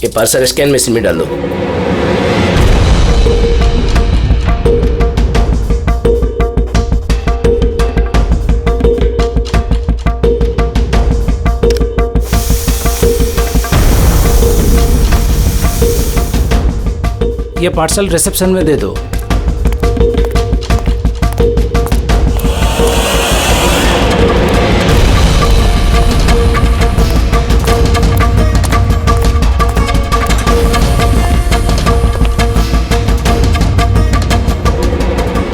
ये parcel scan machine में डाल दो। ये पार्सल रिसेप्शन में दे दो।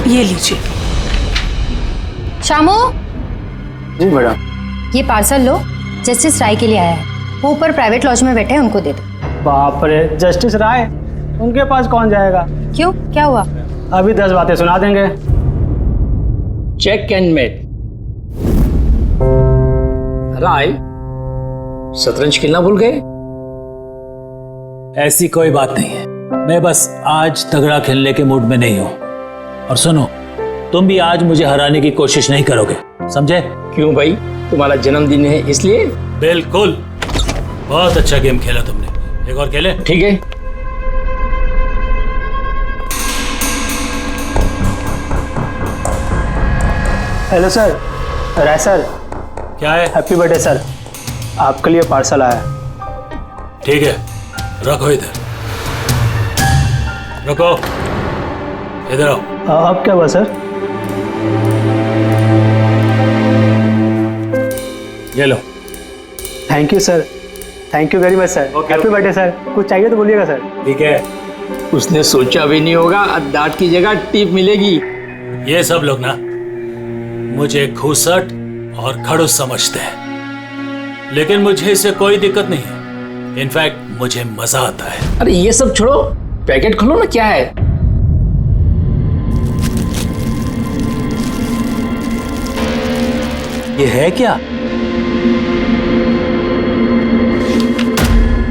ये लीजिए। शामू, जी मैडम। ये पार्सल लो, जस्टिस राय के लिए आया है। वो ऊपर प्राइवेट लॉज में बैठे हैं, उनको दे दो। बाप रे, जस्टिस राय उनके पास कौन जाएगा? क्यों, क्या हुआ? अभी 10 बातें सुना देंगे। Check and met. राय, शतरंज खेलना भूल गए? ऐसी कोई बात नहीं है, मैं बस आज तगड़ा खेलने के मूड में नहीं हूं। और सुनो, तुम भी आज मुझे हराने की कोशिश नहीं करोगे, समझे? क्यों भाई, तुम्हारा जन्मदिन है इसलिए? बिल्कुल, बहुत अच्छा गेम खेला तुमने। एक और खेले? ठीक है। हेलो सर, राय सर। क्या है? हैप्पी बर्थडे सर, आपके लिए पार्सल आया। ठीक है, रखो इधर, रखो इधर आओ। अब क्या हुआ सर? ये लो। Thank you sir, thank you very much sir. Happy birthday sir. कुछ चाहिए तो बोलिएगा सर। ठीक है। उसने सोचा भी नहीं होगा डांट की जगह टिप मिलेगी। ये सब लोग ना मुझे घूसट और खड़ूस समझते हैं, लेकिन मुझे इससे कोई दिक्कत नहीं है। इनफैक्ट मुझे मजा आता है। अरे ये सब छोड़ो, पैकेट खोलो ना, क्या है? ये है क्या?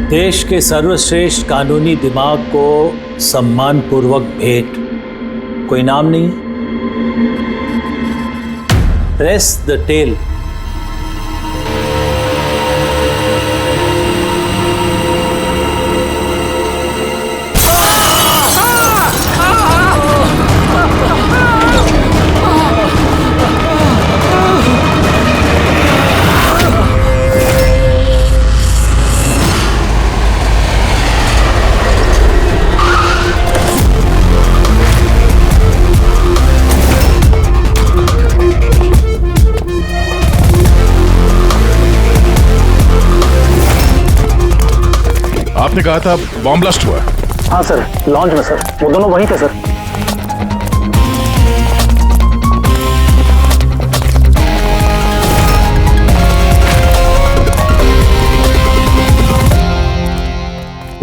देश के सर्वश्रेष्ठ कानूनी दिमाग को सम्मान पूर्वक भेंट। कोई नाम नहीं? प्रेस द टेल। आपने कहा था बॉम्ब ब्लास्ट हुआ। हाँ सर, लॉन्च में सर। वो दोनों वहीं थे सर।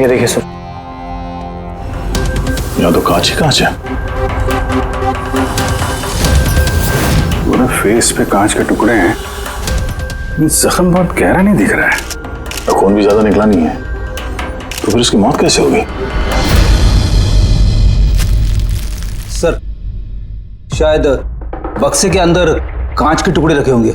ये देखिए सर। यहाँ तो कांच ही कांच है। पूरे फेस पे कांच के टुकड़े हैं। जख्म बहुत गहरा नहीं दिख रहा है, खून भी ज्यादा निकला नहीं है, तो फिर इसकी मौत कैसे होगी? सर, शायद बक्से के अंदर कांच के टुकड़े रखे होंगे।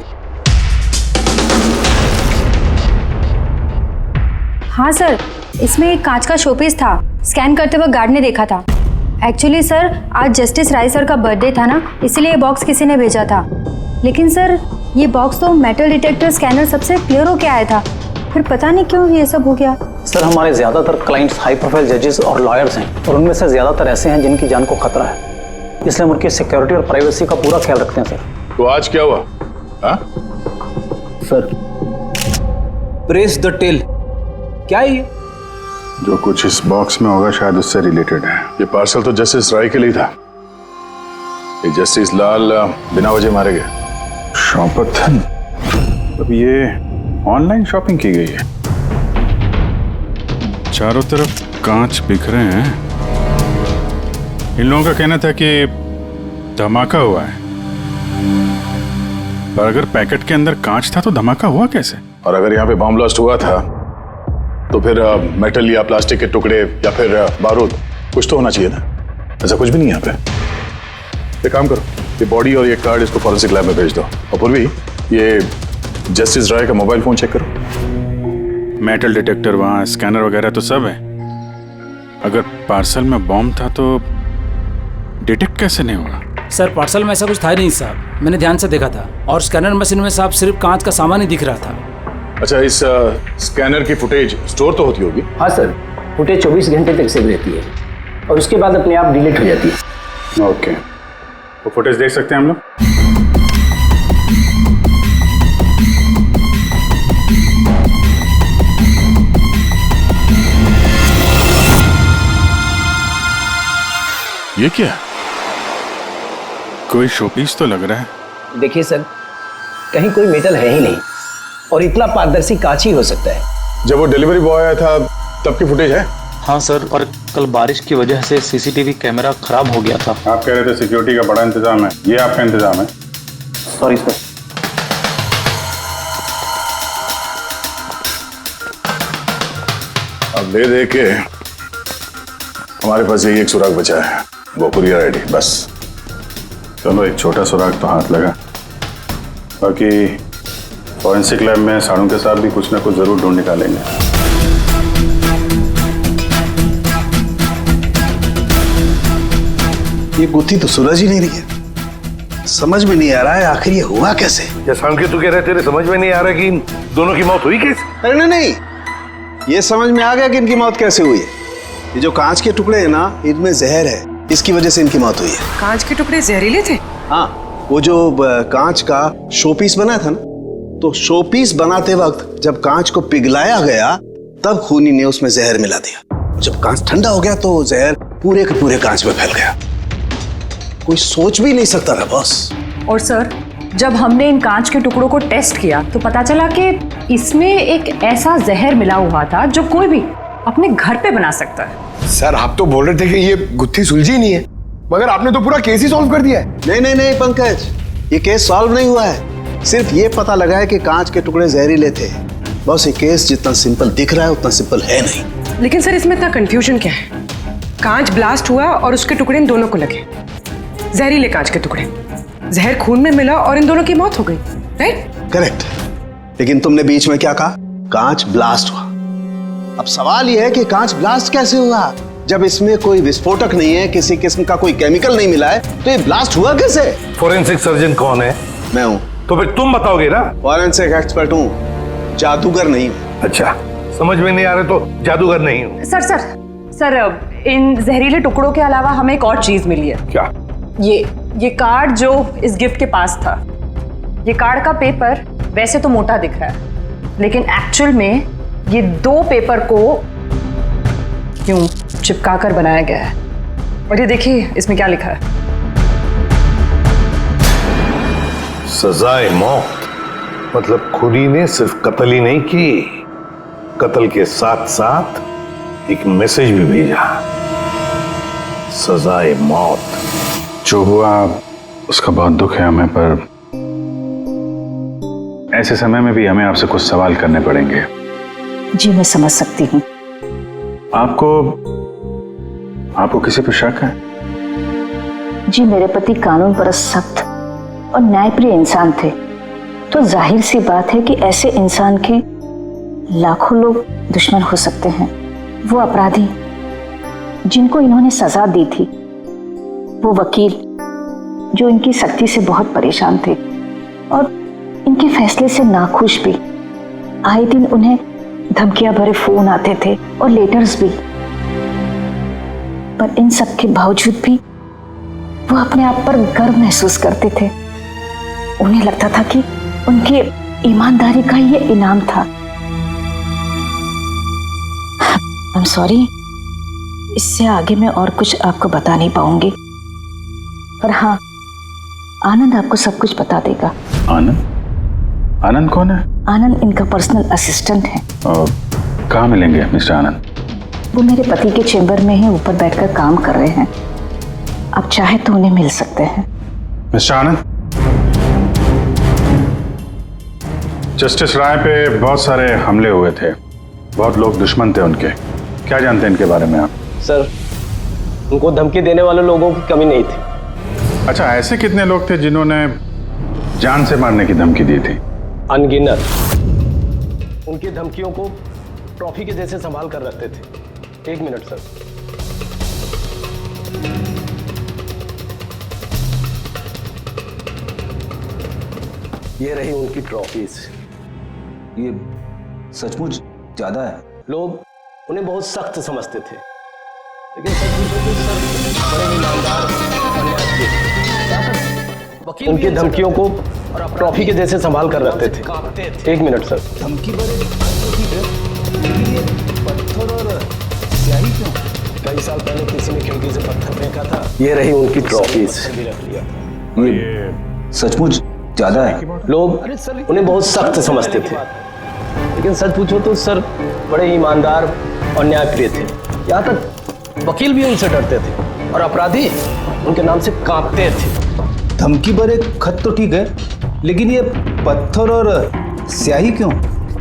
हाँ सर, इसमें एक कांच का शोपीस था। स्कैन करते वक्त गार्ड ने देखा था। एक्चुअली सर, आज जस्टिस राय सर का बर्थडे था ना, इसलिए ये बॉक्स किसी ने भेजा था। लेकिन सर, ये बॉक्स तो मेटल डिटेक्टर स्कैनर सबसे क्लियर होके आया था, फिर पता नहीं क्यों ये सब हो गया। सर, हमारे ज्यादातर क्लाइंट्स हाई प्रोफाइल जजेस और लॉयर्स हैं, और उनमें से ज्यादातर ऐसे हैं जिनकी जान को खतरा है, इसलिए हम उनकी सिक्योरिटी और प्राइवेसी का पूरा ख्याल रखते हैं सर। तो आज क्या हुआ? हाँ? सर, प्रेस द टेल, क्या है ये? जो कुछ इस बॉक्स में होगा शायद उससे रिलेटेड है। ये पार्सल तो जस्टिस राय के लिए था। ये जस्टिस लाल बिना वजह मारे गए। शॉपथन, अब ये ऑनलाइन शॉपिंग की गई है। चारों तरफ कांच बिखरे हैं। इन लोगों का कहना था कि धमाका हुआ है, पर अगर पैकेट के अंदर कांच था तो धमाका हुआ कैसे? और अगर यहाँ पे बॉम्ब ब्लास्ट हुआ था तो फिर मेटल या प्लास्टिक के टुकड़े या फिर बारूद कुछ तो होना चाहिए था। ऐसा कुछ भी नहीं है यहाँ पे। एक काम करो, ये बॉडी और ये कार्ड इसको फॉरेंसिक लैब में भेज दो। और पूर्वी, ये जस्टिस राय का मोबाइल फोन चेक करो। मेटल डिटेक्टर वहाँ, स्कैनर वगैरह तो सब है। अगर पार्सल में बॉम्ब था तो डिटेक्ट कैसे नहीं हुआ? सर पार्सल में ऐसा कुछ था ही नहीं साहब, मैंने ध्यान से देखा था। और स्कैनर मशीन में साहब सिर्फ कांच का सामान ही दिख रहा था। अच्छा, इस स्कैनर की फुटेज स्टोर तो होती होगी? हाँ सर, फुटेज 24 घंटे तक सेव रहती है और उसके बाद अपने आप डिलीट हो जाती है। ओके, वो फुटेज देख सकते हैं हम लोग? ये क्या? कोई शोपीस तो लग रहा है। देखिए सर, कहीं कोई मेटल है ही नहीं और इतना पारदर्शी कांच ही हो सकता है। जब वो डिलीवरी बॉय आया था तब की फुटेज है? हाँ सर, और कल बारिश की वजह से सीसीटीवी कैमरा खराब हो गया था। आप कह रहे थे सिक्योरिटी का बड़ा इंतजाम है, ये आपका इंतजाम है? Sorry sir. अब दे के हमारे पास यही एक सुराग बचा है, वो कुरियर आईडी, बस। चलो, एक छोटा सुराग तो हाथ लगा। बाकी फॉरेंसिक लैब में साड़ों के साथ भी कुछ ना कुछ जरूर ढूंढ निकालेंगे। ये गुत्थी तो सूरज ही नहीं रही है। समझ में नहीं आ रहा है आखिर ये हुआ कैसे। जैसा कि तू कह रहे तेरे समझ में नहीं आ रहा कि इन दोनों की मौत हुई कैसे? अरे नहीं, ये समझ में आ गया कि इनकी मौत कैसे हुई है। ये जो कांच के टुकड़े हैं ना, इनमें जहर है, इसकी वजह से इनकी मौत हुई है। कांच के टुकड़े जहरीले थे? हाँ, वो जो कांच का शोपीस बना था ना, तो शोपीस बनाते वक्त जब कांच को पिघलाया गया तब खूनी ने उसमें जहर मिला दिया। जब कांच ठंडा हो गया तो जहर पूरे के पूरे कांच में फैल गया। कोई सोच भी नहीं सकता था बॉस। और सर, जब हमने इन कांच के टुकड़ों को टेस्ट किया तो पता चला कि इसमें एक ऐसा जहर मिला हुआ था जो कोई भी अपने घर पे बना सकता है। सर, आप तो बोल रहे थे कि ये गुत्थी सुलझी नहीं है, मगर आपने तो पूरा केस ही सॉल्व कर दिया है। नहीं नहीं नहीं पंकज, ये केस सॉल्व नहीं हुआ है। सिर्फ ये पता लगा है कि कांच के टुकड़े जहरीले थे। बस ये केस जितना सिंपल दिख रहा है उतना सिंपल है नहीं। लेकिन सर, इसमें इतना कंफ्यूजन क्या है? कांच ब्लास्ट हुआ और उसके टुकड़े इन दोनों को लगे, जहरीले कांच के टुकड़े। जहर खून में मिला और इन दोनों की मौत हो गई, राइट? करेक्ट। लेकिन तुमने बीच में क्या कहा? कांच ब्लास्ट हुआ। अब सवाल यह है कि कांच ब्लास्ट कैसे हुआ? जब इसमें कोई विस्फोटक नहीं है, किसी किस्म का कोई केमिकल नहीं मिला है, तो ये ब्लास्ट हुआ कैसे? फोरेंसिक सर्जन कौन है? मैं हूं। तो फिर तुम बताओगे ना। फॉरेंसिक एक्सपर्ट हूं, जादूगर नहीं हूं। अच्छा, समझ में नहीं आ रहा तो जादूगर नहीं हूं। सर, इन जहरीले टुकड़ों के अलावा हमें एक और चीज मिली है। क्या? ये कार्ड जो इस गिफ्ट के पास था, ये कार्ड का पेपर वैसे तो मोटा दिख रहा है, लेकिन एक्चुअल में ये 2 पेपर को यूं चिपका कर बनाया गया है। और ये देखिए इसमें क्या लिखा है। सजाए मौत, मतलब खूनी ने सिर्फ कत्ल ही नहीं की, कत्ल के साथ साथ एक मैसेज भी भेजा, सजाए मौत। जो हुआ उसका बहुत दुख है हमें, पर ऐसे समय में भी हमें आपसे कुछ सवाल करने पड़ेंगे। जी मैं समझ सकती हूँ। आपको किसी पर शक है? जी मेरे पति कानून पर सख्त और न्यायप्रिय इंसान थे, तो जाहिर सी बात है कि ऐसे इंसान के लाखों लोग दुश्मन हो सकते हैं। वो अपराधी जिनको इन्होंने सजा दी थी, वो वकील जो इनकी सख्ती से बहुत परेशान थे और इनके फैसले से नाखुश भी। आए दिन उन्हें धमकियां भरे फोन आते थे और लेटर्स भी, पर इन सब के बावजूद भी वो अपने आप पर गर्व महसूस करते थे। उन्हें लगता था कि उनकी ईमानदारी का ये इनाम था। आई एम सॉरी, इससे आगे मैं और कुछ आपको बता नहीं पाऊंगी, पर हाँ, आनंद आपको सब कुछ बता देगा। आनंद? आनंद कौन है? आनंद इनका पर्सनल असिस्टेंट है। कहाँ मिलेंगे मिस्टर आनंद? वो मेरे पति के चेंबर में ही ऊपर बैठकर काम कर रहे हैं। आप चाहे तो उन्हें मिल सकते हैं। मिस्टर आनंद, जस्टिस राय पे बहुत सारे हमले हुए थे, बहुत लोग दुश्मन थे उनके। क्या जानते हैं इनके बारे में आप? सर, उनको धमकी देने वाले लोगों की कमी नहीं थी। अच्छा, ऐसे कितने लोग थे जिन्होंने जान से मारने की धमकी दी थी? अनगिनत। उनकी धमकियों को ट्रॉफी के जैसे संभाल कर रखते थे। 1 मिनट सर। ये रही उनकी ट्रॉफीज। ये सचमुच ज्यादा है। लोग उन्हें बहुत सख्त समझते थे, लेकिन सच पूछो तो सर बड़े ईमानदार वकील उनकी धमकियों को ट्रॉफी के जैसे संभाल कर रखते थे। 1 मिनट सर। धमकी भरे पत्थर और स्याही क्यों? कई साल पहले किसी ने खिड़की से पत्थर फेंका था। ये रही उनकी ट्रॉफीज। ये सचमुच ज्यादा है। लोग उन्हें बहुत सख्त समझते थे, लेकिन सच पूछो तो सर बड़े ईमानदार और न्यायप्रिय थे। यहाँ तक वकील भी उनसे डरते थे और अपराधी उनके नाम से कांपते थे। धमकी भरे खत तो ठीक है, लेकिन ये पत्थर और स्याही क्यों?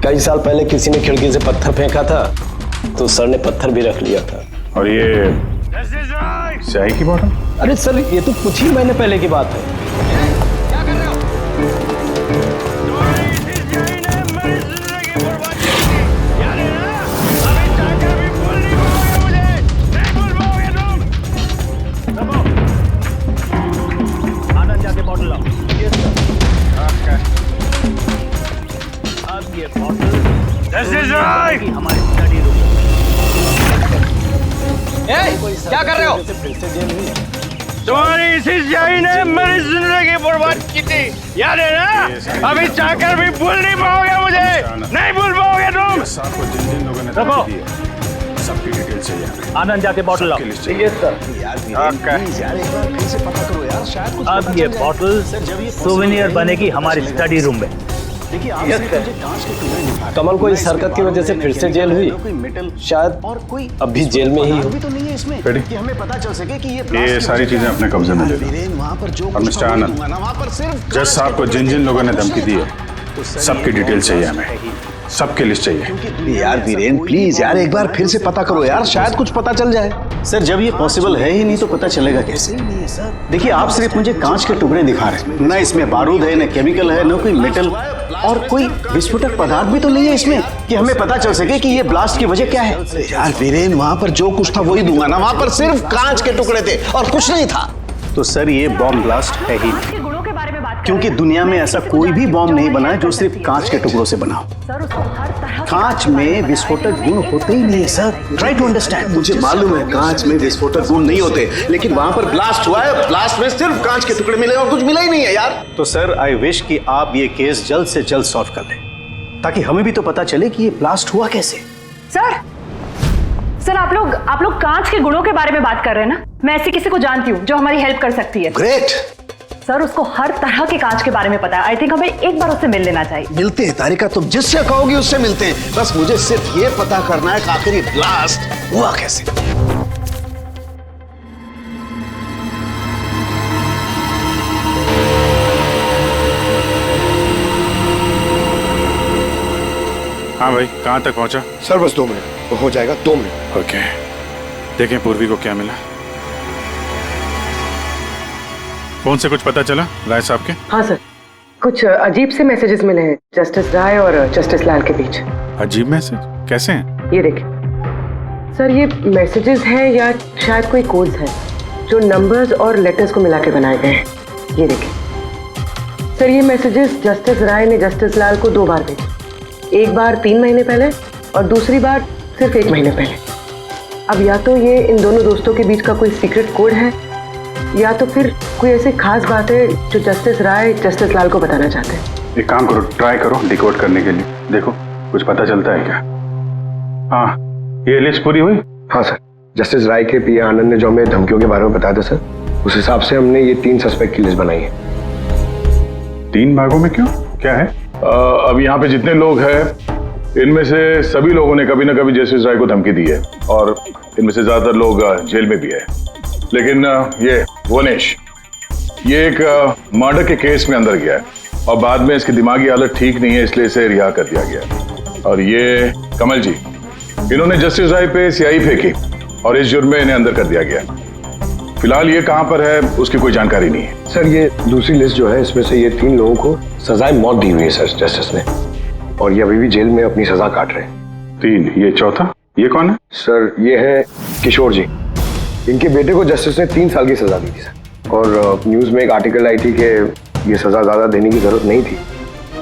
कई साल पहले किसी ने खिड़की से पत्थर फेंका था, तो सर ने पत्थर भी रख लिया था। और ये स्याही की बॉटल? अरे सर, ये तो कुछ ही महीने पहले की बात है। क्या कर रहे हो? तुम्हारी इसी स्याही ने मेरी जिंदगी बर्बाद की थी, याद है ना? अभी चाहकर भी भूल नहीं पाओगे मुझे, नहीं भूल पाओगे तुम। जिन लोगों ने धमकी दी है, सबकी डिटेल चाहिए। आनंद जाके बॉटल लाओ। अब ये बॉटल सोवेनियर बनेगी हमारे स्टडी रूम में। कमल को इस हरकत की वजह से फिर से जेल हुई, शायद अब भी जेल में ही हो। कि हमें पता चल सके कि ये सारी चीजें अपने कब्जे में ले लो। और मिस्टर आनंद, जज साहब को जिन जिन लोगों ने धमकी दी है, सबकी डिटेल चाहिए हमें, सबकी लिस्ट चाहिए। यार वीरेन प्लीज यार, एक बार फिर से पता करो यार, शायद कुछ पता चल जाए। सर जब ये पॉसिबल है ही नहीं तो पता चलेगा कैसे? देखिए आप सिर्फ मुझे कांच के टुकड़े दिखा रहे हैं, ना इसमें बारूद है, न केमिकल है, न कोई मेटल और कोई विस्फोटक पदार्थ भी तो नहीं है इसमें कि हमें पता चल सके कि ये ब्लास्ट की वजह क्या है। यार वीरेन, वहां पर जो कुछ था वही दूंगा ना, वहां पर सिर्फ कांच के टुकड़े थे और कुछ नहीं था। तो सर ये बॉम्ब ब्लास्ट है ही नहीं, क्योंकि दुनिया में ऐसा कोई भी बॉम्ब नहीं बना है जो सिर्फ कांच के टुकड़ों से बना हो। कांच में विस्फोटक गुण होते ही नहीं है सर, ट्राई टू अंडरस्टैंड। मुझे मालूम है कांच में विस्फोटक गुण नहीं होते, लेकिन वहां पर ब्लास्ट हुआ है, ब्लास्ट में सिर्फ कांच के टुकड़े मिले और कुछ मिला ही नहीं है यार। तो सर आई विश कि आप ये केस जल्द से जल्द सॉल्व कर लें, ताकि हमें भी तो पता चले कि ये ब्लास्ट हुआ कैसे। सर आप लोग कांच के गुणों के बारे में बात कर रहे हैं ना? मैं ऐसी किसी को जानती हूँ जो हमारी हेल्प कर सकती है। ग्रेट सर, उसको हर तरह के कांच के बारे में पता है। आई थिंक हमें एक बार उससे मिल लेना चाहिए। मिलते हैं तारिका, तुम जिससे कहोगी उससे मिलते हैं। बस मुझे सिर्फ ये पता करना है कि आखिर ये ब्लास्ट हुआ कैसे। हाँ भाई, कहाँ तक पहुँचा? सर बस 2 मिनट, हो जाएगा 2 मिनट। ओके, देखें पूर्वी को क्या मिला। फोन से कुछ पता चला राय साहब के? हाँ सर, कुछ अजीब से मैसेजेस मिले हैं जस्टिस राय और जस्टिस लाल के बीच। अजीब मैसेज? कैसे हैं? ये देखिए सर, ये मैसेजेस हैं या शायद कोई कोड्स हैं जो नंबर्स और लेटर्स को मिला के बनाए गए हैं। ये देखिए सर, ये मैसेजेस जस्टिस राय ने जस्टिस लाल को 2 बार भेजे, एक बार 3 महीने पहले और दूसरी बार सिर्फ 1 महीने पहले। अब या तो ये इन दोनों दोस्तों के बीच का कोई सीक्रेट कोड है, या तो फिर कोई ऐसी खास बात है जो जस्टिस राय जस्टिस लाल को बताना चाहते हैं। एक काम करो, ट्राई करो डिकोड करने के लिए, देखो कुछ पता चलता है क्या। हाँ, ये लिस्ट पूरी हुई? हाँ सर, जस्टिस राय के पीए आनंद ने जो हमें धमकियों के बारे में बताया था सर, उस हिसाब से हमने ये 3 सस्पेक्ट की लिस्ट बनाई है। 3 भागों में क्यों, क्या है? अब यहाँ पे जितने लोग हैं इनमें से सभी लोगों ने कभी ना कभी जस्टिस राय को धमकी दी है और इनमें से ज्यादातर लोग जेल में भी है। लेकिन ये वनेश, ये एक मर्डर के केस में अंदर गया है और बाद में इसकी दिमागी हालत ठीक नहीं है, इसलिए इसे रिहा कर दिया गया। और ये कमल जी, इन्होंने जस्टिस राय पे स्याही फेंकी और इस जुर्म में इन्हें अंदर कर दिया गया। फिलहाल ये कहाँ पर है उसकी कोई जानकारी नहीं है। सर ये दूसरी लिस्ट जो है, इसमें से ये 3 लोगों को सजाए मौत दी हुई है सर जस्टिस ने, और ये अभी भी जेल में अपनी सजा काट रहे हैं। 3, ये चौथा, ये कौन है? सर ये है किशोर जी। इनके बेटे को जस्टिस ने 3 साल की सजा दी थी सर, और न्यूज़ में एक आर्टिकल आई थी कि ये सजा ज़्यादा देने की ज़रूरत नहीं थी,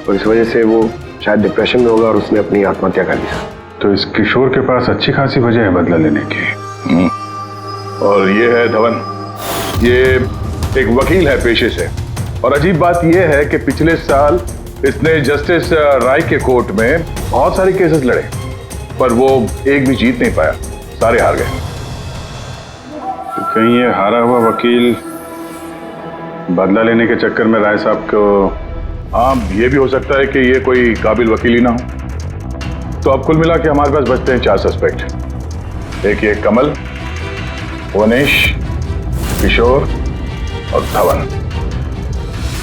और इस वजह से वो शायद डिप्रेशन में होगा और उसने अपनी आत्महत्या कर ली सर। तो इस किशोर के पास अच्छी खासी वजह है बदला लेने की। और ये है धवन, ये एक वकील है पेशे से, और अजीब बात यह है कि पिछले साल इसने जस्टिस राय के कोर्ट में बहुत सारे केसेस लड़े, पर वो एक भी जीत नहीं पाया, सारे हार गए। तो कहीं ये हारा हुआ वकील बदला लेने के चक्कर में राय साहब को, हाँ ये भी हो सकता है कि ये कोई काबिल वकील ही ना हो। तो अब कुल मिला के हमारे पास बचते हैं 4 सस्पेक्ट। एक ये कमल, वनेश, किशोर और धवन।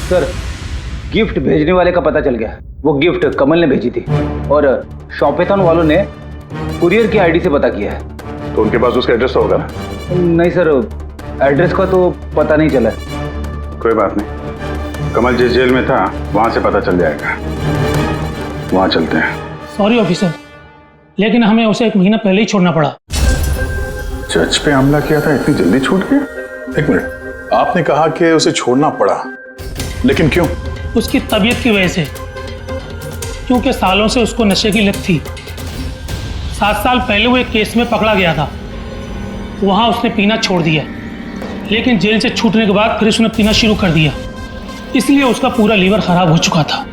सर गिफ्ट भेजने वाले का पता चल गया। वो गिफ्ट कमल ने भेजी थी और शॉपेथॉन वालों ने कुरियर की आईडी से पता किया है। तो उनके पास उसका एड्रेस तो होगा ना? नहीं सर, एड्रेस का तो पता नहीं चला। कोई बात नहीं, कमल जिस जेल में था वहां से पता चल जाएगा, वहां चलते हैं। सॉरी ऑफिसर, लेकिन हमें उसे 1 महीना पहले ही छोड़ना पड़ा। जज पे हमला किया था, इतनी जल्दी छूट गया? 1 मिनट, आपने कहा कि उसे छोड़ना पड़ा, लेकिन क्यों? उसकी तबीयत की वजह से, क्योंकि सालों से उसको नशे की लत थी। 7 साल पहले वो एक केस में पकड़ा गया था, वहां उसने पीना छोड़ दिया, लेकिन जेल से छूटने के बाद फिर उसने पीना शुरू कर दिया, इसलिए उसका पूरा लीवर खराब हो चुका था।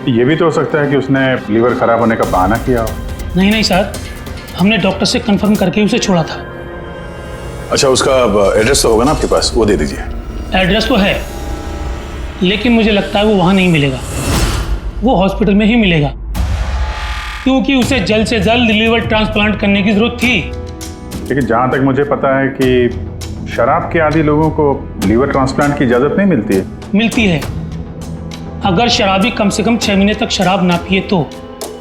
ये भी तो हो सकता है कि उसने लीवर खराब होने का बहाना किया हो। नहीं नहीं सर, हमने डॉक्टर से कंफर्म करके उसे छोड़ा था। अच्छा, उसका एड्रेस तो होगा ना आपके पास, वो दे दीजिए। एड्रेस तो है, लेकिन मुझे लगता है वो वहां नहीं मिलेगा, वो हॉस्पिटल में ही मिलेगा, क्योंकि उसे जल्द से जल्द लीवर ट्रांसप्लांट करने की जरूरत थी। लेकिन जहां तक मुझे पता है कि शराब के आदी लोगों को लीवर ट्रांसप्लांट की इजाजत नहीं मिलती है। मिलती है, अगर शराबी कम से कम 6 महीने तक शराब ना पिए तो,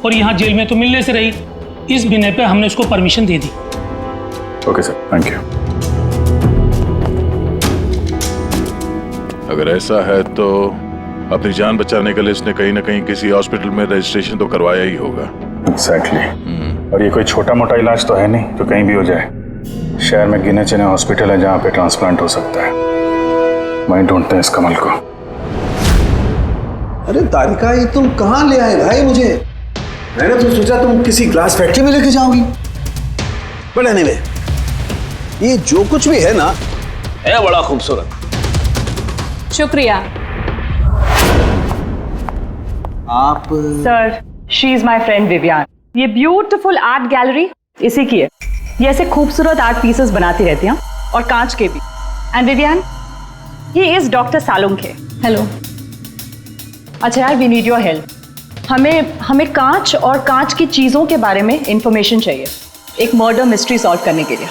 और यहाँ जेल में तो मिलने से रही, इस बिना पे हमने उसको permission they the. Okay sir, thank you. अगर ऐसा है तो अपनी जान बचाने के लिए इसने कहीं ना कहीं किसी हॉस्पिटल में रजिस्ट्रेशन तो करवाया ही होगा। एग्जैक्टली। और ये कोई छोटा मोटा इलाज तो है नहीं जो कहीं भी हो जाए। शहर में गिने चुने हॉस्पिटल है जहाँ पे ट्रांसप्लांट हो सकता है, वहीं ढूंढते हैं इस कमल को। अरे तारिका, ये तुम कहाँ ले आए भाई मुझे? मैंने तो सोचा तुम किसी ग्लास फैक्ट्री में लेके जाओगी। बट एनीवे, ये जो कुछ भी है ना, है बड़ा खूबसूरत। शुक्रिया। आप sir, she is my friend Vivian. ये ब्यूटीफुल आर्ट गैलरी इसी की है। ये ऐसे खूबसूरत आर्ट पीसेस बनाती रहती हैं, और कांच के भी। And Vivian, he is doctor Salunkhe. Hello. अच्छा यार, वी नीड योर हेल्प। हमें कांच और कांच की चीजों के बारे में इंफॉर्मेशन चाहिए, एक मर्डर मिस्ट्री सॉल्व करने के लिए।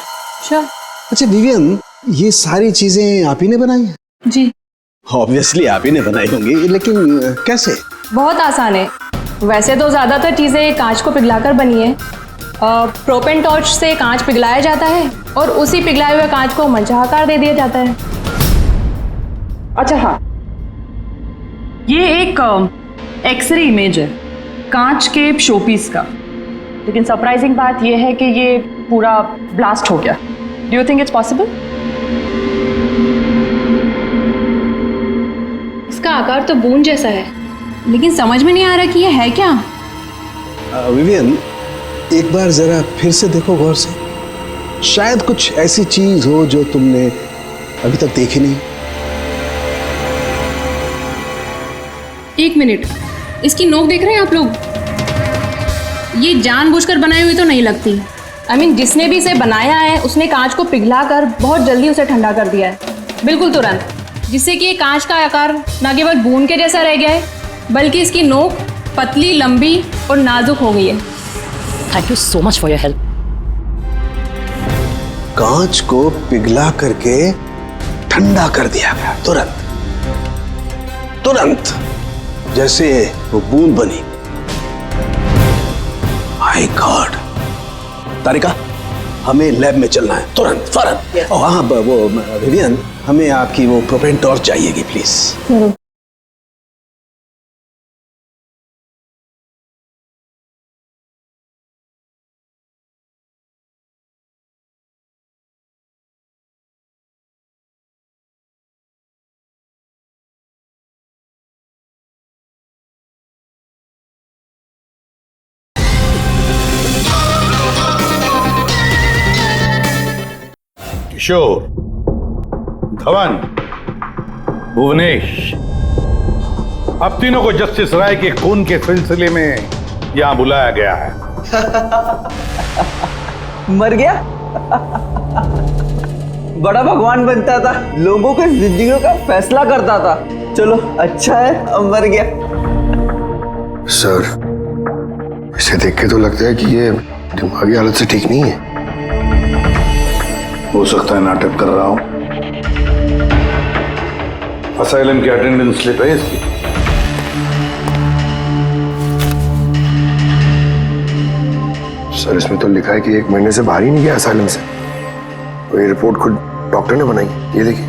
अच्छा विवियन, ये सारी चीजें आप ही ने बनाई हैं? जी ऑब्वियसली आप ही ने बनाई होंगी, लेकिन कैसे? बहुत आसान है। वैसे तो ज़्यादातर चीज़ें कांच को पिघलाकर बनी है। प्रोपेन टॉर्च से कांच पिघलाया जाता है और उसी पिघलाए हुए कांच को मनचाहा आकार दे दिया जाता है। अच्छा हाँ, ये एक एक्सरे इमेज है कांच के शोपीस का, लेकिन सरप्राइजिंग बात यह है कि ये पूरा ब्लास्ट हो गया। Do you think it's possible? इसका आकार तो बूंद जैसा है, लेकिन समझ में नहीं आ रहा कि ये है क्या। विवियन, एक बार जरा फिर से देखो गौर से, शायद कुछ ऐसी चीज हो जो तुमने अभी तक देखी नहीं। एक मिनट, इसकी नोक देख रहे हैं आप लोग? ये जानबूझकर बनाई हुई तो नहीं लगती। I mean, जिसने भी इसे बनाया है उसने कांच को पिघलाकर बहुत जल्दी उसे ठंडा कर दिया है, बिल्कुल तुरंत, जिससे कि ये कांच का आकार न केवल बूंद के जैसा रह गया है, बल्कि इसकी नोक पतली, लंबी और नाजुक हो गई है। Thank you so much for your help. कांच को पिघला करके ठंडा कर दिया गया, तुरंत तुरंत, जैसे वो बूंद बनी। My God. तारिका, हमें लैब में चलना है तुरंत, फौरन। हाँ, वो विवियन, हमें आपकी वो प्रोपेन टॉर्च चाहिएगी प्लीज। किशोर, धवन, भुवनेश, अब तीनों को जस्टिस राय के खून के सिलसिले में यहां बुलाया गया है। मर गया? बड़ा भगवान बनता था, लोगों के जिंदगियों का फैसला करता था। चलो अच्छा है अब मर गया। सर, इसे देख के तो लगता है कि ये दिमागी हालत से ठीक नहीं है। हो सकता है नाटक कर रहा हूं। असाइलम की अटेंडेंस स्लिप है इसकी। सर, इसमें तो लिखा है कि 1 महीने से बाहर ही नहीं गया असाइलम से। ये रिपोर्ट खुद डॉक्टर ने बनाई, ये देखिए।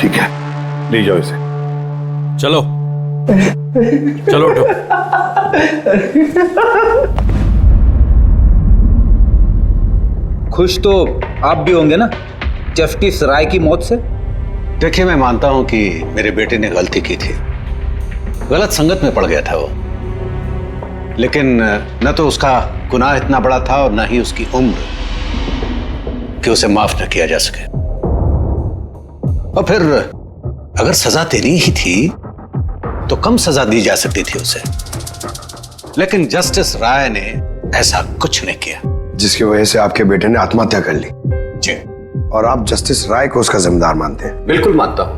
ठीक है, ले जाओ इसे। चलो चलो उठो। खुश तो आप भी होंगे ना जस्टिस राय की मौत से? देखिए, मैं मानता हूं कि मेरे बेटे ने गलती की थी, गलत संगत में पड़ गया था वो, लेकिन न तो उसका गुनाह इतना बड़ा था और न ही उसकी उम्र कि उसे माफ न किया जा सके। और फिर अगर सजा देनी ही थी तो कम सजा दी जा सकती थी उसे, लेकिन जस्टिस राय ने ऐसा कुछ नहीं किया, जिसकी वजह से आपके बेटे ने आत्महत्या कर ली। जी। और आप जस्टिस राय को उसका जिम्मेदार मानते हैं? बिल्कुल मानता हूं,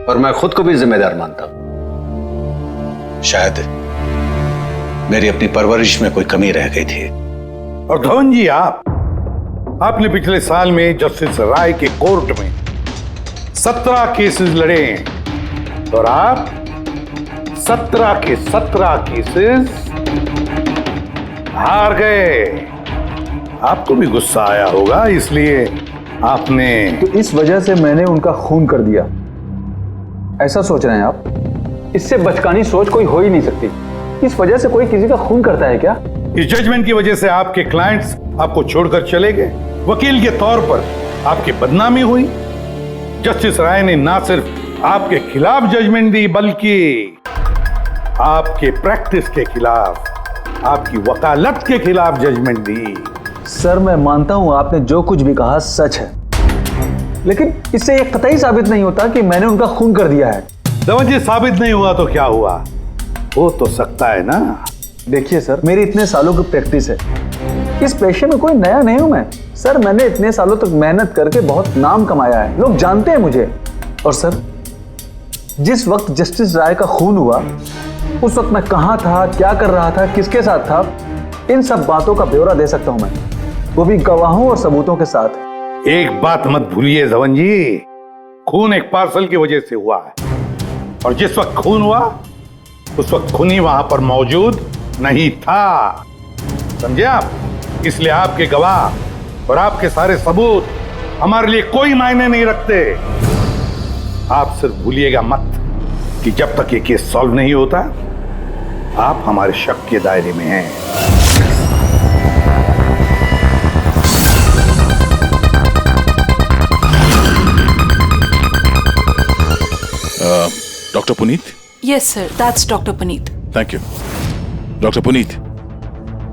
और मैं खुद को भी जिम्मेदार मानता हूं। शायद मेरी अपनी परवरिश में कोई कमी रह गई थी। और धवन जी, आपने पिछले साल में जस्टिस राय के कोर्ट में 17 केसेस लड़े हैं, और आप 17 के 17 केसेस हार गए। आपको भी गुस्सा आया होगा, इसलिए आपने तो इस वजह से मैंने उनका खून कर दिया, ऐसा सोच रहे हैं आप? इससे बचकानी सोच कोई हो ही नहीं सकती। इस वजह से कोई किसी का खून करता है क्या? इस जजमेंट की वजह से आपके क्लाइंट्स आपको छोड़कर चले गए, वकील के तौर पर आपकी बदनामी हुई। जस्टिस राय ने ना सिर्फ आपके खिलाफ जजमेंट दी, बल्कि आपके प्रैक्टिस के खिलाफ, आपकी वकालत के खिलाफ जजमेंट दी। सर, मैं मानता हूं आपने जो कुछ भी कहा सच है, लेकिन इससे यह कतई साबित नहीं होता कि मैंने उनका खून कर दिया है। धवन जी, साबित नहीं हुआ तो क्या हुआ? हो तो सकता है ना। देखिए सर, मेरी इतने सालों की प्रैक्टिस है, इस पेशे में कोई नया नहीं हूं मैं। सर, मैंने इतने सालों तक मेहनत करके बहुत नाम कमाया है, लोग जानते हैं मुझे। और सर, जिस वक्त जस्टिस राय का खून हुआ, उस वक्त मैं कहां था, क्या कर रहा था, किसके साथ था, इन सब बातों का ब्यौरा दे सकता हूं मैं, वो भी गवाहों और सबूतों के साथ। एक बात मत भूलिए धवन जी, खून एक पार्सल की वजह से हुआ है, और जिस वक्त खून हुआ उस वक्त खूनी वहां पर मौजूद नहीं था, समझे आप? इसलिए आपके गवाह और आपके सारे सबूत हमारे लिए कोई मायने नहीं रखते। आप सिर्फ भूलिएगा मत कि जब तक ये केस सॉल्व नहीं होता, आप हमारे शक के दायरे में हैं। Doctor Puneet? Yes sir, that's doctor Puneet. Thank you. Doctor Puneet,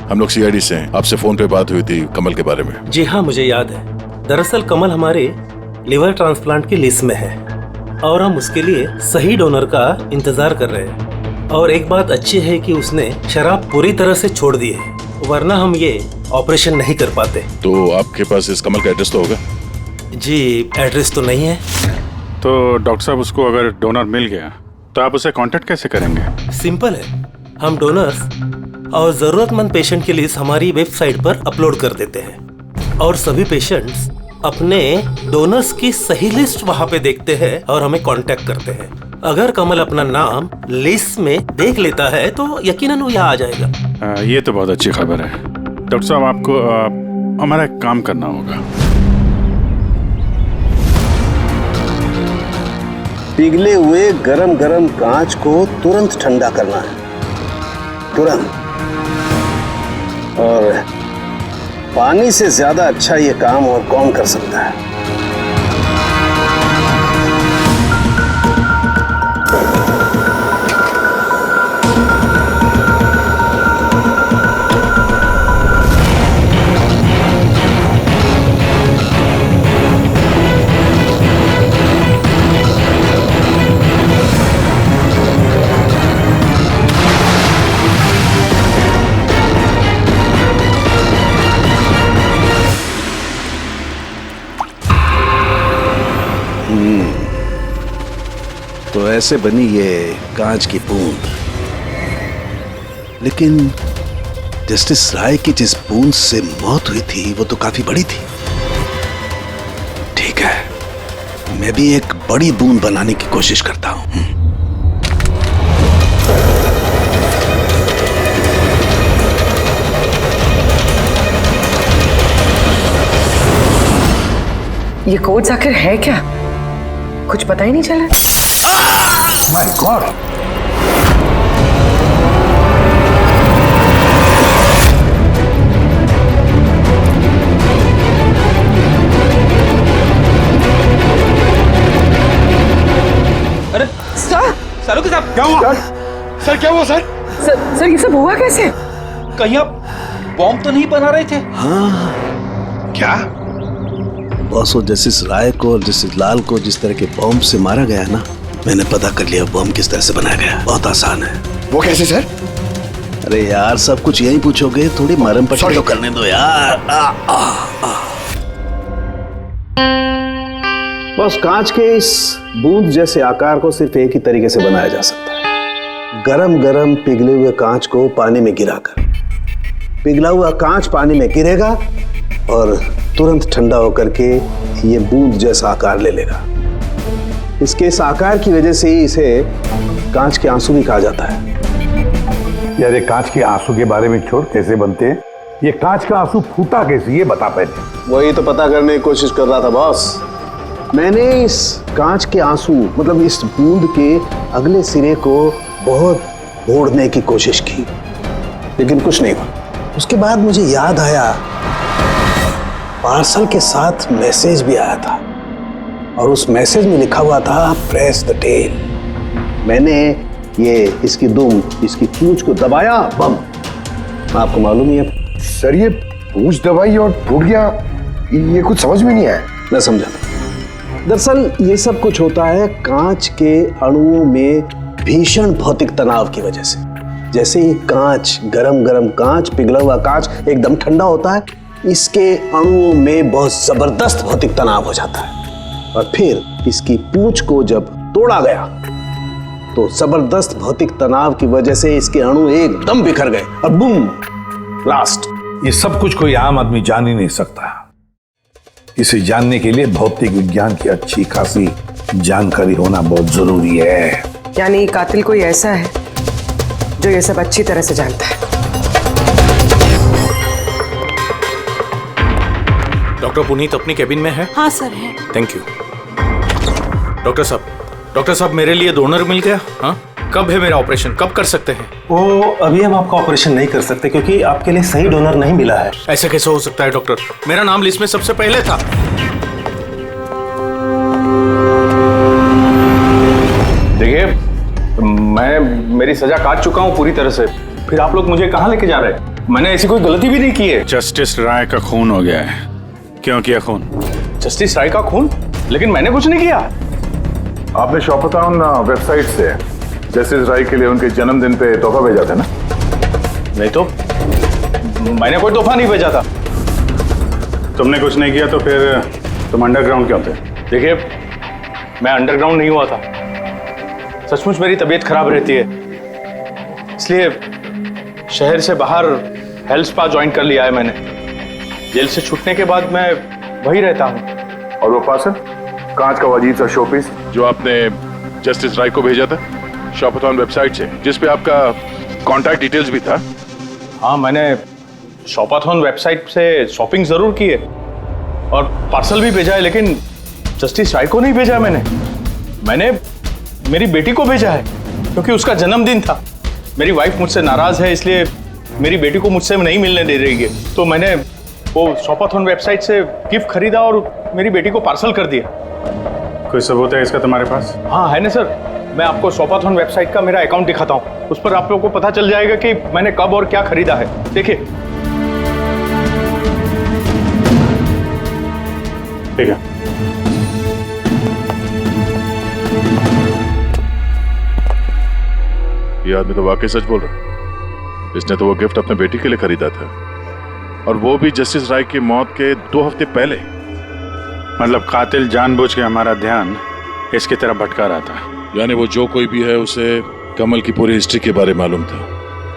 हम लोग सीआईडी से हैं, आपसे फोन पे बात हुई थी कमल के बारे में। जी हाँ, मुझे याद है। दरअसल कमल हमारे लिवर ट्रांसप्लांट की लिस्ट में है, और हम उसके लिए सही डोनर का इंतजार कर रहे हैं। और एक बात अच्छी है कि उसने शराब पूरी तरह से छोड़ दी है, वरना हम ये ऑपरेशन नहीं कर पाते। तो आपके पास इस कमल का एड्रेस तो होगा? जी, एड्रेस तो नहीं है। तो डॉक्टर साहब, उसको अगर डोनर मिल गया तो आप उसे कांटेक्ट कैसे करेंगे? सिंपल है, हम डोनर्स और जरूरतमंद पेशेंट की लिस्ट हमारी वेबसाइट पर अपलोड कर देते हैं, और सभी पेशेंट्स अपने डोनर्स की सही लिस्ट वहां पे देखते हैं और हमें कांटेक्ट करते हैं। अगर कमल अपना नाम लिस्ट में देख लेता है तो यकीनन वो यहाँ आ जाएगा। ये तो बहुत अच्छी खबर है। डॉक्टर साहब, आपको हमारा एक काम करना होगा। पिघले हुए गरम गरम कांच को तुरंत ठंडा करना है, तुरंत। और पानी से ज्यादा अच्छा ये काम और कौन कर सकता है? ऐसे बनी ये कांच की बूंद, लेकिन जस्टिस राय की जिस बूंद से मौत हुई थी वो तो काफी बड़ी थी। ठीक है, मैं भी एक बड़ी बूंद बनाने की कोशिश करता हूं। ये कोड्स आखिर है क्या? कुछ पता ही नहीं चला। My God! अरे सर, सालू साहब क्या हुआ? सर क्या हुआ सर? सर ये सब हुआ कैसे? कहीं आप बॉम्ब तो नहीं बना रहे थे? हाँ। क्या? बॉस, वो जस्टिस राय को और जस्टिस लाल को जिस तरह के बॉम्ब से मारा गया है ना, मैंने पता कर लिया बॉम्ब किस तरह से बनाया गया। बहुत आसान है। वो कैसे सर? अरे यार, सब कुछ यही पूछोगे, थोड़ी मरम पट्टी तो करने दो यार। बस कांच के इस बूंद जैसे आकार को सिर्फ एक ही तरीके से बनाया जा सकता है, गरम गरम पिघले हुए कांच को पानी में गिराकर। पिघला हुआ कांच पानी में गिरेगा और तुरंत ठंडा होकर के ये बूंद जैसा आकार ले लेगा। इसके इस आकार की वजह से ही इसे कांच के आंसू भी कहा जाता है। यार, ये कांच के आंसू के बारे में छोड़, कैसे बनते हैं? ये कांच का आंसू फूटा कैसे, ये बता पहले। वही तो पता करने की कोशिश कर रहा था बॉस। मैंने इस कांच के आंसू मतलब इस बूंद के अगले सिरे को बहुत मोड़ने की कोशिश की, लेकिन कुछ नहीं हुआ। उसके बाद मुझे याद आया, पार्सल के साथ मैसेज भी आया था और उस मैसेज में लिखा हुआ था प्रेस द टेल। मैंने ये इसकी दुम, इसकी पूंछ को दबाया, बम। आपको मालूम ही है सर, ये पूंछ दबाई और फूट गया, ये कुछ समझ में नहीं आया। मैं समझा। दरअसल ये सब कुछ होता है कांच के अणुओं में भीषण भौतिक तनाव की वजह से। जैसे ही कांच, गरम गरम कांच, पिघला हुआ कांच एकदम ठंडा होता है, इसके अणुओं में बहुत जबरदस्त भौतिक तनाव हो जाता है और फिर इसकी पूंछ को जब तोड़ा गया तो जबरदस्त भौतिक तनाव की वजह से इसके अणु एकदम बिखर गए और बूम, ब्लास्ट। ये सब कुछ कोई आम आदमी जान ही नहीं सकता। इसे जानने के लिए भौतिक विज्ञान की अच्छी खासी जानकारी होना बहुत जरूरी है। यानी कातिल कोई ऐसा है जो ये सब अच्छी तरह से जानता है। डॉक्टर पुनीत अपनी केबिन में है? हाँ सर है। Thank you. डॉक्टर साहब मेरे लिए डोनर मिल गया? हाँ, कब है मेरा ऑपरेशन, कब कर सकते हैं? वो अभी हम आपका ऑपरेशन नहीं कर सकते क्योंकि आपके लिए सही डोनर नहीं मिला है। ऐसे कैसे हो सकता है डॉक्टर? मेरा नाम लिस्ट में सबसे पहले था। देखिए, मेरी सजा काट चुका हूँ पूरी तरह से, फिर आप लोग मुझे कहाँ लेके जा रहे हैं? मैंने ऐसी कोई गलती भी नहीं की है। जस्टिस राय का खून हो गया है। क्यों किया खून? जस्टिस राय का खून? लेकिन मैंने कुछ नहीं किया। आपने शॉपथॉन वेबसाइट से जस्टिस राय के लिए उनके जन्मदिन पे तोहफा भेजा था ना? नहीं तो मैंने कोई तोहफा नहीं भेजा था। तुमने कुछ नहीं किया तो फिर तुम अंडरग्राउंड क्यों थे? देखिए, मैं अंडरग्राउंड नहीं हुआ था। सचमुच मेरी तबीयत खराब रहती है, इसलिए शहर से बाहर हेल्थ स्पा ज्वाइन कर लिया है मैंने। जेल से छूटने के बाद मैं वही रहता हूँ। और वो पार्सल, कांच का अजीब सा शोपीस जो आपने जस्टिस राय को भेजा था शॉपथॉन वेबसाइट से, जिसपे आपका कॉन्टैक्ट डिटेल्स भी था? हाँ, मैंने शॉपथॉन वेबसाइट से शॉपिंग जरूर की है और पार्सल भी भेजा है, लेकिन जस्टिस राय को नहीं भेजा। मैंने मेरी बेटी को भेजा है क्योंकि उसका जन्मदिन था। मेरी वाइफ मुझसे नाराज है, इसलिए मेरी बेटी को मुझसे नहीं मिलने दे रही है, तो मैंने वो शॉपथॉन वेबसाइट से गिफ्ट खरीदा और मेरी बेटी को पार्सल कर दिया। कोई सबूत है इसका तुम्हारे पास? हाँ है ना सर, मैं आपको शॉपथॉन वेबसाइट का मेरा अकाउंट दिखाता हूँ, उस पर आप लोगों को पता चल जाएगा कि मैंने कब और क्या खरीदा है। देखिए। ठीक है। ये आदमी तो वाकई सच बोल रहा है। इसने तो वो गिफ्ट अपने बेटी के लिए खरीदा था, और वो भी जस्टिस राय की मौत के 2 हफ्ते पहले। मतलब कातिल जानबूझ के हमारा ध्यान इसकी तरफ भटका रहा था। यानी वो जो कोई भी है उसे कमल की पूरी हिस्ट्री के बारे में मालूम था।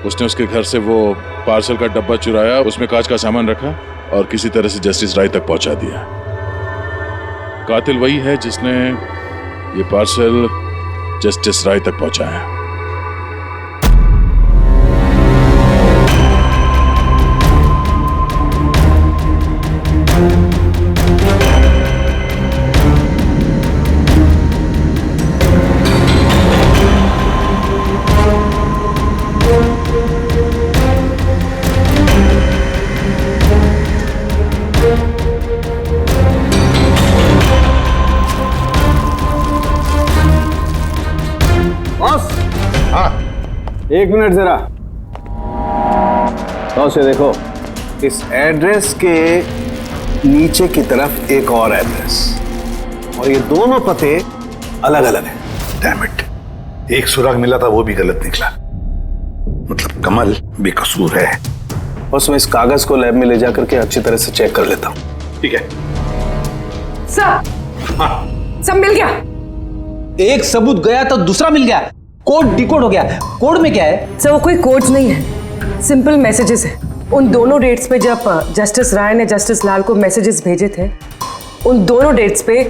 उसने उसके घर से वो पार्सल का डब्बा चुराया, उसमें कांच का सामान रखा और किसी तरह से जस्टिस राय तक पहुंचा दिया। कातिल वही है जिसने ये पार्सल जस्टिस राय तक पहुंचाया। एक मिनट जरा, तो से देखो, इस एड्रेस के नीचे की तरफ एक और एड्रेस, और ये दोनों पते अलग अलग हैं। डैम इट, एक सुराग मिला था वो भी गलत निकला। मतलब कमल बेकसूर है। बस मैं इस कागज को लैब में ले जाकर के अच्छी तरह से चेक कर लेता हूँ। ठीक है सर। सब मिल गया। एक सबूत गया तो दूसरा मिल गया, कोड डिकोड हो गया। कोड में क्या है? सर वो कोई कोड्स नहीं है, सिंपल मैसेजेस है। उन दोनों डेट्स पे जब जस्टिस राय ने जस्टिस लाल को मैसेजेस भेजे थे, उन दोनों डेट्स पे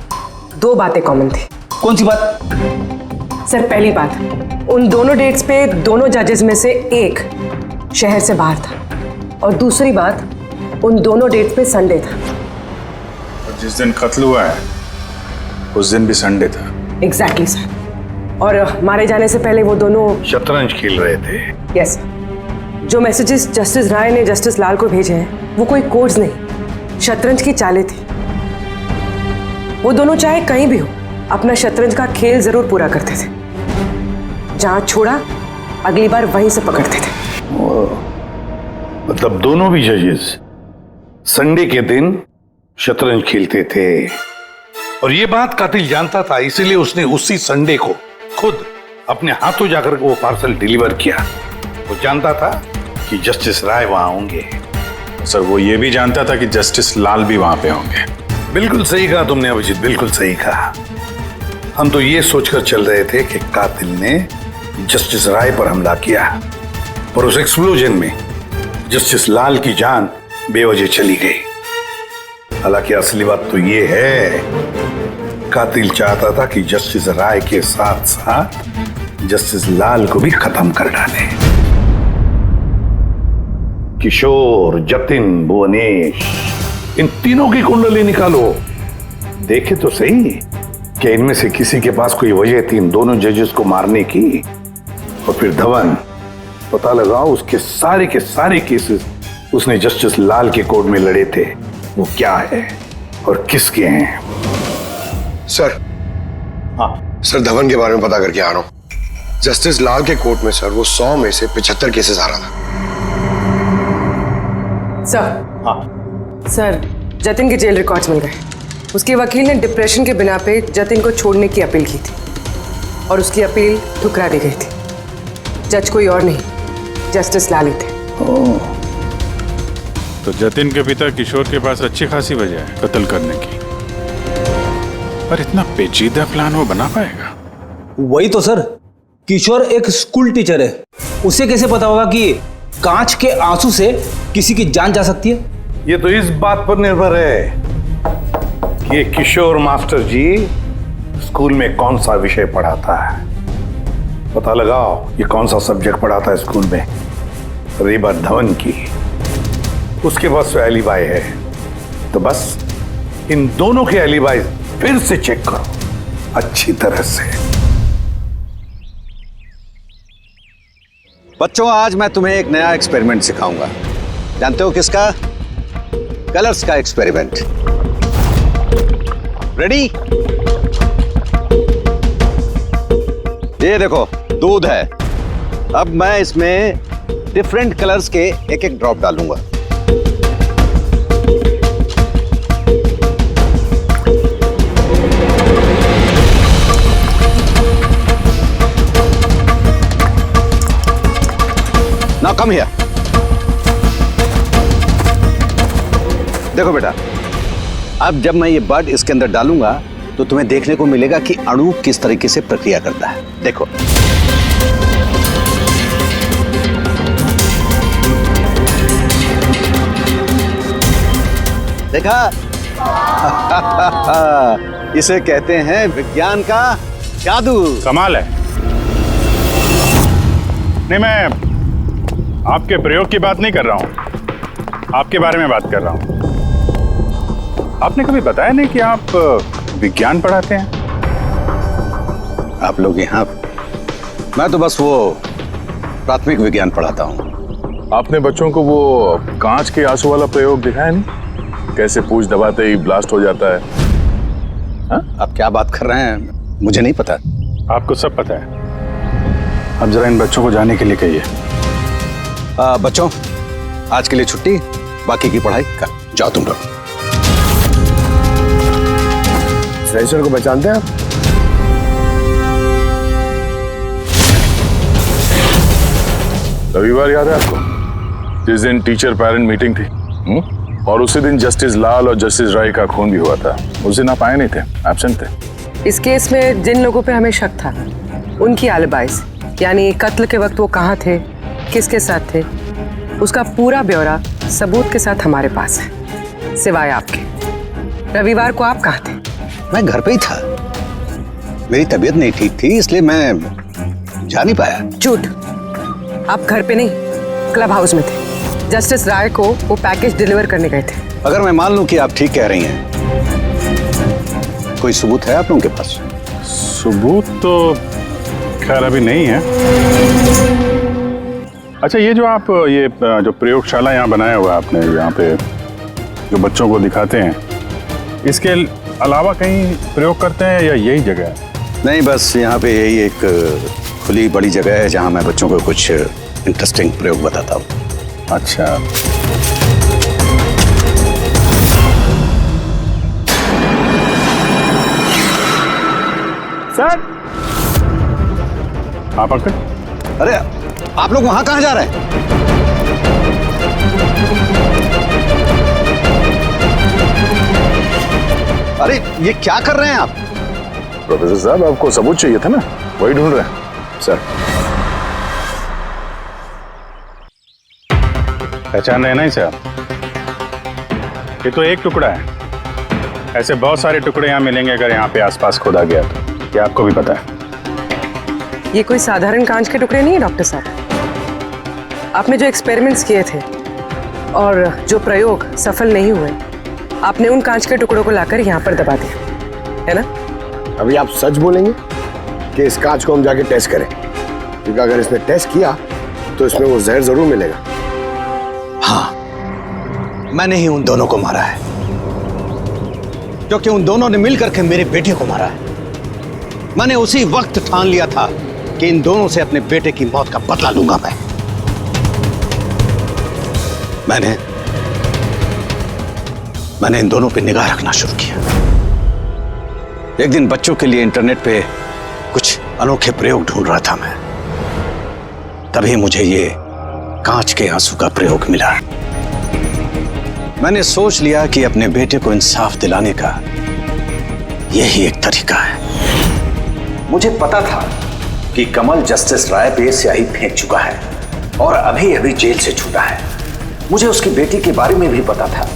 दो बातें कॉमन थी। कौन सी बात? सर पहली बात, उन दोनों डेट्स पे दोनों जजेस में से एक शहर से बाहर था, और दूसरी बात, उन दोनों डेट्स पे संडे था। और जिस दिन कत्ल हुआ है उस दिन भी संडे था। Exactly sir. और मारे जाने से पहले वो दोनों शतरंज खेल रहे थे। यस। जो मैसेजेस जस्टिस राय ने जस्टिस लाल को भेजे हैं वो कोई कोड्स नहीं, शतरंज की चालें थी। वो दोनों चाहे कहीं भी हो अपना शतरंज का खेल जरूर पूरा करते थे। जहां छोड़ा अगली बार वहीं से पकड़ते थे। मतलब दोनों भी जजेस संडे के दिन शतरंज खेलते थे, और ये बात कातिल जानता था, इसीलिए उसने उसी संडे को खुद अपने हाथों जाकर वो पार्सल डिलीवर किया। वो जानता था कि जस्टिस राय वहां होंगे। सर वो ये भी जानता था कि जस्टिस लाल भी वहां पे होंगे। बिल्कुल सही कहा तुमने अभिजीत, बिल्कुल सही कहा। हम तो ये सोचकर चल रहे थे कि कातिल ने जस्टिस राय पर हमला किया, पर उस एक्सप्लोजन में जस्टिस लाल की जान बेवजह चली गई। हालांकि असली बात तो ये है, कातिल चाहता था कि जस्टिस राय के साथ साथ जस्टिस लाल को भी खत्म कर डाले। किशोर, जतिन, भुवनेश, इन तीनों की कुंडली निकालो, देखे तो सही कि इनमें से किसी के पास कोई वजह थी इन दोनों जजेस को मारने की। और फिर धवन, पता लगाओ उसके सारे के सारे केसेस उसने जस्टिस लाल के कोर्ट में लड़े थे, वो क्या है और किसके हैं। सर, हाँ सर, धवन के बारे में पता करके आ रहा हूं। जस्टिस लाल के कोर्ट में सर वो 100 में से 75 केसेस आ रहा था। सर, हाँ सर, जतिन के जेल रिकॉर्ड्स मिल गए। उसके वकील ने डिप्रेशन के बिना पे जतिन को छोड़ने की अपील की थी, और उसकी अपील ठुकरा दी गई थी। जज कोई और नहीं, जस्टिस लाल ही थे। तो जतिन के पिता किशोर के पास अच्छी खासी वजह है कत्ल करने की, पर इतना पेचीदा प्लान वो बना पाएगा? वही तो सर, किशोर एक स्कूल टीचर है, उसे कैसे पता होगा कि कांच के आंसू से किसी की जान जा सकती है? ये तो इस बात पर निर्भर है कि ये किशोर मास्टर जी स्कूल में कौन सा विषय पढ़ाता है। पता लगाओ ये कौन सा सब्जेक्ट पढ़ाता है स्कूल में। रेबा धवन की, उसके पास तो एलिबाई है, तो बस इन दोनों के एलिबाई फिर से चेक करो अच्छी तरह से। बच्चों, आज मैं तुम्हें एक नया एक्सपेरिमेंट सिखाऊंगा। जानते हो किसका? कलर्स का एक्सपेरिमेंट। रेडी? ये देखो, दूध है। अब मैं इसमें डिफरेंट कलर्स के एक एक ड्रॉप डालूंगा। Now come here. देखो बेटा, अब जब मैं ये बड इसके अंदर डालूंगा तो तुम्हें देखने को मिलेगा कि अणु किस तरीके से प्रक्रिया करता है। देखो, देखा? इसे कहते हैं विज्ञान का जादू। कमाल है। नहीं, मैं आपके प्रयोग की बात नहीं कर रहा हूं, आपके बारे में बात कर रहा हूं। आपने कभी बताया नहीं कि आप विज्ञान पढ़ाते हैं? आप लोग यहाँ? मैं तो बस वो प्राथमिक विज्ञान पढ़ाता हूँ। आपने बच्चों को वो कांच के आंसू वाला प्रयोग दिखाया नहीं? कैसे पूछ दबाते ही ब्लास्ट हो जाता है। हाँ? आप क्या बात कर रहे हैं? मुझे नहीं पता। आपको सब पता है। अब जरा इन बच्चों को जाने के लिए कहिए। बच्चों, आज के लिए छुट्टी, बाकी की पढ़ाई कर जाओ तुम लोग। सर को पहचानते हैं आप? रविवार याद है आपको, जिस दिन टीचर पेरेंट मीटिंग थी? और उसी दिन जस्टिस लाल और जस्टिस राय का खून भी हुआ था। उस दिन आप आए नहीं थे, एब्सेंट थे। इस केस में जिन लोगों पे हमें शक था उनकी आलिबाइज, यानी कत्ल के वक्त वो कहाँ थे, किसके साथ थे, उसका पूरा ब्यौरा सबूत के साथ हमारे पास है, सिवाय आपके। रविवार को आप कहाँ थे? मैं घर पे ही था। मेरी तबीयत नहीं ठीक थी, इसलिए मैं जा नहीं पाया। झूठ। आप घर पे नहीं, क्लब हाउस में थे। जस्टिस राय को वो पैकेज डिलीवर करने गए थे। अगर मैं मान लूं कि आप ठीक कह रही हैं, कोई सबूत है आप लोगों के पास? सबूत तो खैर अभी नहीं है। अच्छा, ये जो आप जो प्रयोगशाला यहाँ बनाया हुआ है आपने, यहाँ पे जो बच्चों को दिखाते हैं, इसके अलावा कहीं प्रयोग करते हैं या यही जगह है? नहीं, बस यहाँ पे यही एक खुली बड़ी जगह है जहाँ मैं बच्चों को कुछ इंटरेस्टिंग प्रयोग बताता हूँ। अच्छा, सर। आप अंकल? अरे, आप लोग वहां कहाँ जा रहे हैं? अरे, ये क्या कर रहे हैं आप? प्रोफेसर साहब, आपको सबूत चाहिए था ना, वही ढूंढ रहे हैं। सर, पहचान रहे ना इसे आप? ये तो एक टुकड़ा है, ऐसे बहुत सारे टुकड़े यहाँ मिलेंगे अगर यहाँ पे आसपास खोदा गया तो। क्या आपको भी पता है? ये कोई साधारण कांच के टुकड़े नहीं है डॉक्टर साहब। आपने जो एक्सपेरिमेंट्स किए थे और जो प्रयोग सफल नहीं हुए, आपने उन कांच के टुकड़ों को लाकर यहाँ पर दबा दिया, है ना? अभी आप सच बोलेंगे कि इस कांच को हम जाके टेस्ट करें? क्योंकि अगर इसने टेस्ट किया तो इसमें वो जहर जरूर मिलेगा। हाँ, मैंने ही उन दोनों को मारा है, क्योंकि उन दोनों ने मिलकर के मेरे बेटे को मारा है। मैंने उसी वक्त ठान लिया था कि इन दोनों से अपने बेटे की मौत का बदला लूंगा मैं। मैंने इन दोनों पे निगाह रखना शुरू किया। एक दिन बच्चों के लिए इंटरनेट पे कुछ अनोखे प्रयोग ढूंढ रहा था मैं, तभी मुझे ये कांच के आंसू का प्रयोग मिला। मैंने सोच लिया कि अपने बेटे को इंसाफ दिलाने का यही एक तरीका है। मुझे पता था कि कमल जस्टिस राय पे स्याही फेंक चुका है और अभी अभी जेल से छूटा है। मुझे उसकी बेटी के बारे में भी पता था।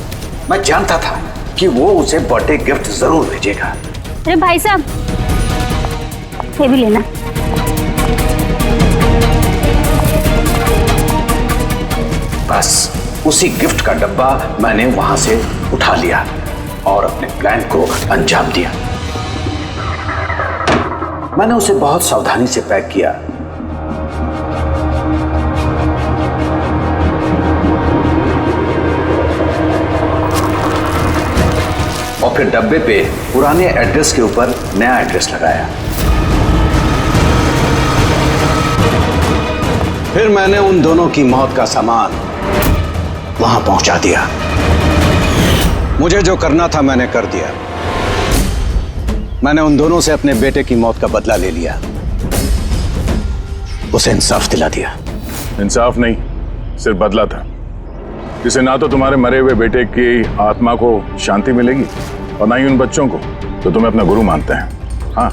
मैं जानता था कि वो उसे बर्थडे गिफ्ट जरूर भेजेगा। अरे भाई साहब, ये भी लेना। बस उसी गिफ्ट का डब्बा मैंने वहां से उठा लिया और अपने प्लान को अंजाम दिया। मैंने उसे बहुत सावधानी से पैक किया। और फिर डब्बे पे पुराने एड्रेस के ऊपर नया एड्रेस लगाया। फिर मैंने उन दोनों की मौत का सामान वहां पहुंचा दिया। मुझे जो करना था मैंने कर दिया। मैंने उन दोनों से अपने बेटे की मौत का बदला ले लिया, उसे इंसाफ दिला दिया। इंसाफ नहीं, सिर्फ बदला था, जिसे ना तो तुम्हारे मरे हुए बेटे की आत्मा को शांति मिलेगी और ना ही उन बच्चों को जो तुम्हें अपना गुरु मानते हैं। हाँ,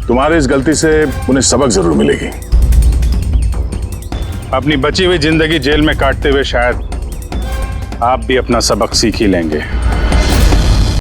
तुम्हारी इस गलती से उन्हें सबक जरूर मिलेगी। अपनी बची हुई जिंदगी जेल में काटते हुए शायद आप भी अपना सबक सीख ही लेंगे।